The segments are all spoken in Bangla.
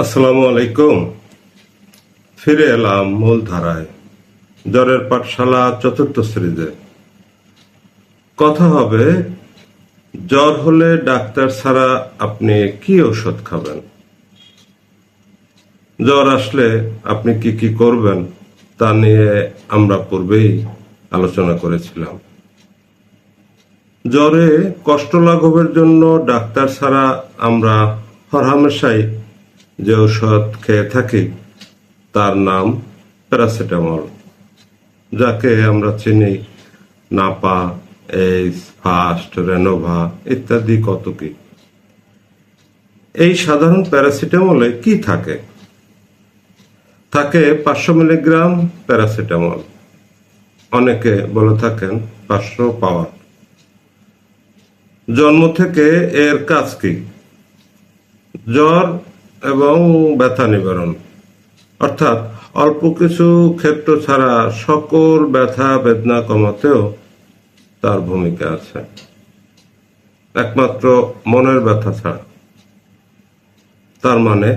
আসসালামু আলাইকুম। ফিরে এলাম মূল ধারায়, জ্বরের পাঠশালা চতুর্থ সিরিজে। কথা হবে জ্বর হলে ডাক্তার ছাড়া আপনি কি ঔষধ খাবেন, জ্বর আসলে আপনি কি কি করবেন তা নিয়ে আমরা পূর্বেই আলোচনা করেছিলাম। জ্বরে কষ্ট লাঘবের জন্য ডাক্তার ছাড়া আমরা হরহামেশাই যে ঔষধ খেয়ে থাকি তার নাম প্যারাসিটামল, যাকে আমরা চিনি নাপা, এইস, ফাস্ট, রেনোভা ইত্যাদি কত কি। এই সাধারণ প্যারাসিটামলে কি থাকে? থাকে 500 মিলিগ্রাম প্যারাসিটামল, অনেকে বলে থাকেন 500 পাওয়ার। জন্ম থেকে এর কাজ কি? জ্বর এবং ব্যথা নিবারণ, অর্থাৎ অল্প কিছু ক্ষেত্র ছাড়া সকল ব্যথা বেদনা কমাতেও তার ভূমিকা আছে, একমাত্র মনের ব্যথা ছাড়া। তার মানে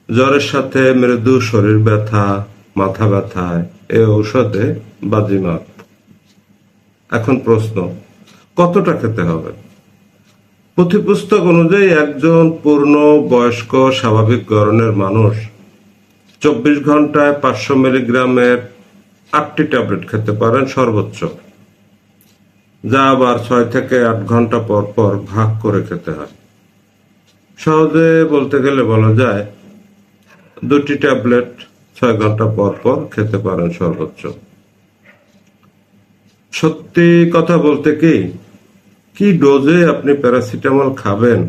জ্বরের সাথে মৃদু শরীর ব্যথা, মাথা ব্যথায় এ ঔষধে বাজিমাত। এখন প্রশ্ন, কতটা খেতে হবে? পুঁথিপুস্তক অনুযায়ী একজন পূর্ণ বয়স্ক স্বাভাবিক গড়নের মানুষ 24 ঘন্টায় 500 মিলিগ্রামের 8টি ট্যাবলেট খেতে পারেন সর্বোচ্চ, যা আবার 6 থেকে 8 ঘন্টা পর পর ভাগ করে খেতে হয়। সহজে বলতে গেলে বলা যায় 2টি ট্যাবলেট 6 ঘন্টা পর পর খেতে পারেন সর্বোচ্চ। সত্যি কথা বলতে কি ডোজে আপনি প্যারাসিটামল খাবেন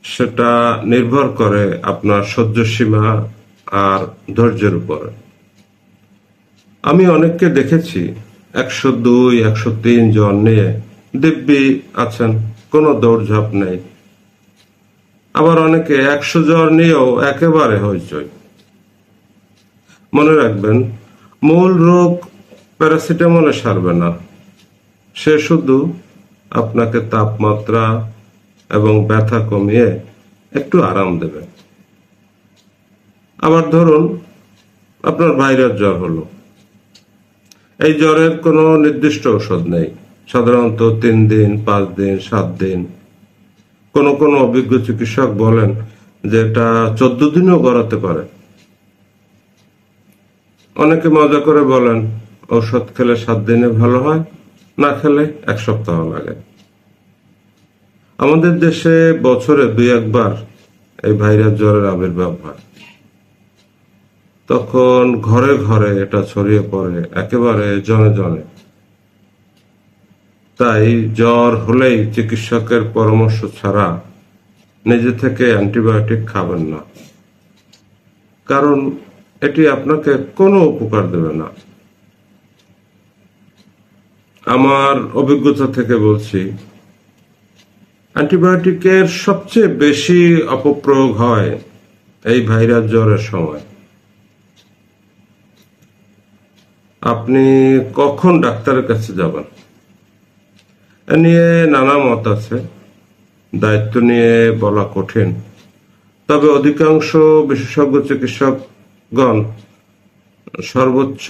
সেটা নির্ভর করে আপনার সহ্যসীমা আর ধৈর্যের উপরে। আমি অনেককে দেখেছি 102, 103 জ্বর নিয়ে দিব্যি আছেন, কোনো দৌড়ঝাঁপ নেই। আবার অনেকে 100 জ্বর নিয়েও একেবারে হইচই। মনে রাখবেন, মূল রোগ প্যারাসিটামলে সারবে না, সে শুধু আপনাকে তাপমাত্রা এবং ব্যথা কমিয়ে একটু আরাম দেবে। আবার ধরুন আপনার ভাইরাস জ্বর হলো, এই জ্বরের কোনো নির্দিষ্ট ঔষধ নেই, সাধারণত 3 দিন, 5 দিন, 7 দিন। কোন কোন অভিজ্ঞ চিকিৎসক বলেন যে এটা 14 দিনও গড়াতে পারে। অনেকে মজা করে বলেন ঔষধ খেলে 7 দিনে ভালো হয়, না খেলে 1 সপ্তাহ লাগে। আমাদের দেশে বছরে 2-1 বার এই ভাইরাস জ্বরের আবির্ভাব হয়, তখন ঘরে ঘরে এটা ছড়িয়ে পড়ে একেবারে জনে জনে। তাই জ্বর হলেই চিকিৎসকের পরামর্শ ছাড়া নিজে থেকে অ্যান্টিবায়োটিক খাবেন না, কারণ এটি আপনাকে কোনো উপকার দেবে না। আমার অভিজ্ঞতা থেকে বলছি, অ্যান্টিবায়োটিকের সবচেয়ে বেশি অপপ্রয়োগ হয় এই ভাইরাস জ্বরের সময়। আপনি কখন ডাক্তারের কাছে যাবেন এ নিয়ে নানা মত আছে, দায়িত্ব নিয়ে বলা কঠিন। তবে অধিকাংশ বিশেষজ্ঞ চিকিৎসকগণ সর্বোচ্চ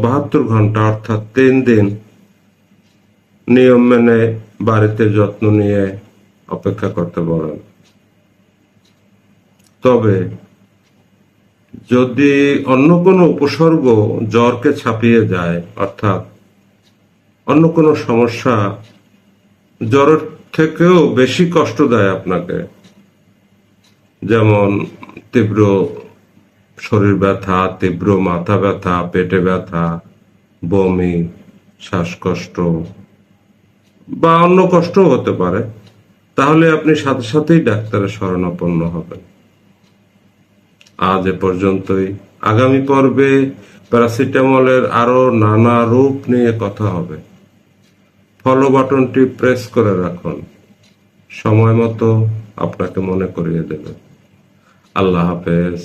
72 ঘন্টা অর্থাৎ 3 দিন নিয়ম মেনে বাড়িতে যত্ন নিয়ে অপেক্ষা করতে বলেন। তবে যদি অন্য কোনো উপসর্গ জ্বরকে ছাপিয়ে যায়, অর্থাৎ অন্য কোনো সমস্যা জ্বরের থেকেও বেশি কষ্ট দেয় আপনাকে, যেমন তীব্র শরীর ব্যথা, তীব্র মাথা ব্যথা, পেটে ব্যথা, বমি, শ্বাসকষ্ট বা অন্য কষ্টও হতে পারে, তাহলে আপনি সাথে সাথেই ডাক্তারের শরণাপন্ন হবেন। আজ এ পর্যন্তই। আগামী পর্বে প্যারাসিটামলের আরো নানা রূপ নিয়ে কথা হবে। ফলো বাটনটি প্রেস করে রাখুন, সময় মতো আপনাকে মনে করিয়ে দেবে। আল্লাহ হাফেজ।